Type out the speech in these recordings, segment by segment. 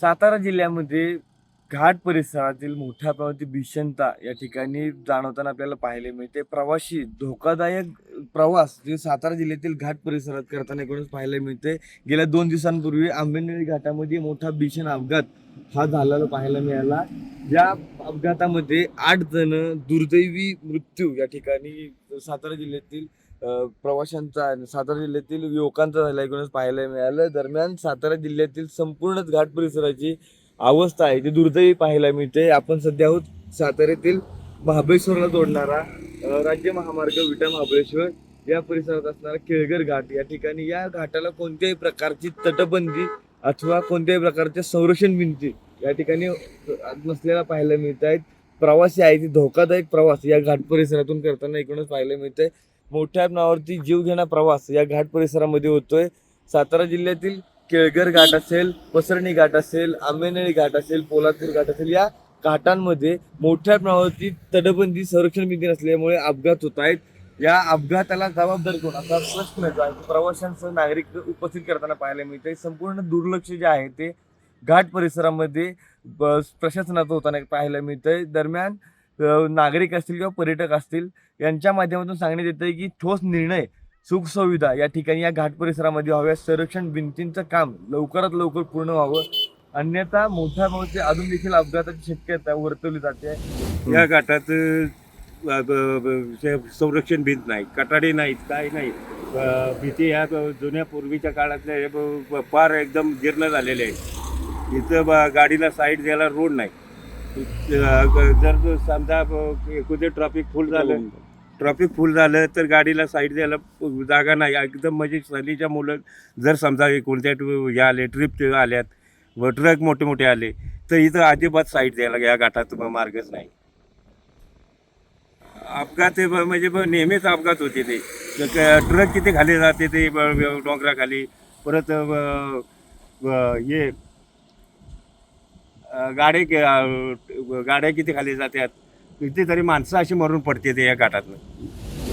सातारा जिल्ह्यामध्ये घाट परिसरातील मोठ्या प्रमाणात भीषणता या ठिकाणी जाणवताना आपल्याला पाहायला मिळते. प्रवासी धोकादायक प्रवास जे सातारा जिल्ह्यातील घाट परिसरात करताना एकूणच पाहायला मिळते. गेल्या 2 दिवसांपूर्वी आंबेनळी घाटामध्ये मोठा भीषण अपघात हा झालेला पाहायला मिळाला. या अपघातामध्ये 8 जण दुर्दैवी मृत्यू या ठिकाणी सातारा जिल्ह्यातील प्रवाशांचा सातारा जिल्ह्यातील युवकांचा झाला एकूणच पाहायला मिळालं. दरम्यान सातारा जिल्ह्यातील संपूर्णच घाट परिसराची अवस्था आहे ती दुर्दैवी पाहायला मिळते. आपण सध्या आहोत साताऱ्यातील महाबळेश्वरला जोडणारा राज्य महामार्ग विटा महाबळेश्वर या परिसरात असणारा केळगर घाट या ठिकाणी या घाटाला कोणत्याही प्रकारची तटबंदी अथवा कोणत्याही प्रकारच्या संरक्षण भिंती या ठिकाणी नसलेला पाहायला मिळत आहेत. प्रवासी आहे ती धोकादायक प्रवास या घाट परिसरातून करताना एकूणच पाहायला मिळतंय. मोठ्या नावावरती जीवघेणा प्रवास या घाट परिसरामध्ये होतोय. सातारा जिल्ह्यातील केळगर घाट असेल, पसरणी घाट असेल, आंबेनळी घाट असेल, पोलादपूर घाट असेल, या घाटांमध्ये मोठ्या प्रमाणावरती तटबंदी संरक्षण भिंती नसल्यामुळे अपघात होत आहेत. या अपघाताला जबाबदार कोण असा प्रश्न जो आहे प्रवाशांसह नागरिक उपस्थित करताना पाहायला मिळते. संपूर्ण दुर्लक्ष जे आहे ते घाट परिसरामध्ये प्रशासनाचं होताना पाहायला मिळतंय. दरम्यान नागरिक असतील किंवा पर्यटक असतील यांच्या माध्यमातून सांगण्यात येतंय की ठोस निर्णय सुखसुविधा या ठिकाणी या घाट परिसरामध्ये व्हाव्या. संरक्षण भिंतींचं काम लवकरात लवकर पूर्ण व्हावं, अन्यथा मोठ्या प्रमाणात अजून देखील अपघाताची शक्यता वर्तवली जाते. या घाटात संरक्षण भिंत नाही, कटाडे नाहीत, काही नाही. भीती ह्या जुन्या पूर्वीच्या काळातल्या फार एकदम जीर्ण झालेले आहेत. इथं गाडीला साईड द्यायला रोड नाही. जर समजा कुठे ट्रॅफिक फुल झालं तर गाडीला साईड द्यायला जागा नाही. एकदम म्हणजे सहलीच्या मुलं जर समजा कोणत्या हे आले ट्रिप आल्यात व ट्रक मोठे मोठे आले तर इथं अजिबात साईड द्यायला या घाटात मार्गच नाही. अपघात म्हणजे नेहमीच अपघात होते ते. ट्रक किती खाली जाते ते डोंगराखाली. परत हे गाड्या किती खाली जातात. कितीतरी माणसं अशी मरून पडते ते या घाटातनं.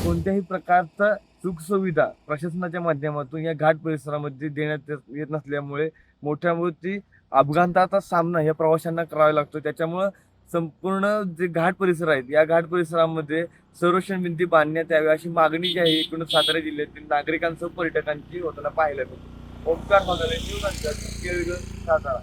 कोणत्याही प्रकारचा सुखसुविधा प्रशासनाच्या माध्यमातून या घाट परिसरामध्ये देण्यात येत नसल्यामुळे मोठ्या मोठी अपघाताचा सामना या प्रवाशांना करावा लागतो. त्याच्यामुळं संपूर्ण जे घाट परिसर आहेत या घाट परिसरामध्ये संरक्षण भिंती बांधण्यात यावी अशी मागणी जी आहे एकूण सातारा जिल्ह्यातील नागरिकांसह पर्यटकांची होताना पाहायला मिळते. ओमकार मगाले, न्यूज अंचल, केळगर, सातारा.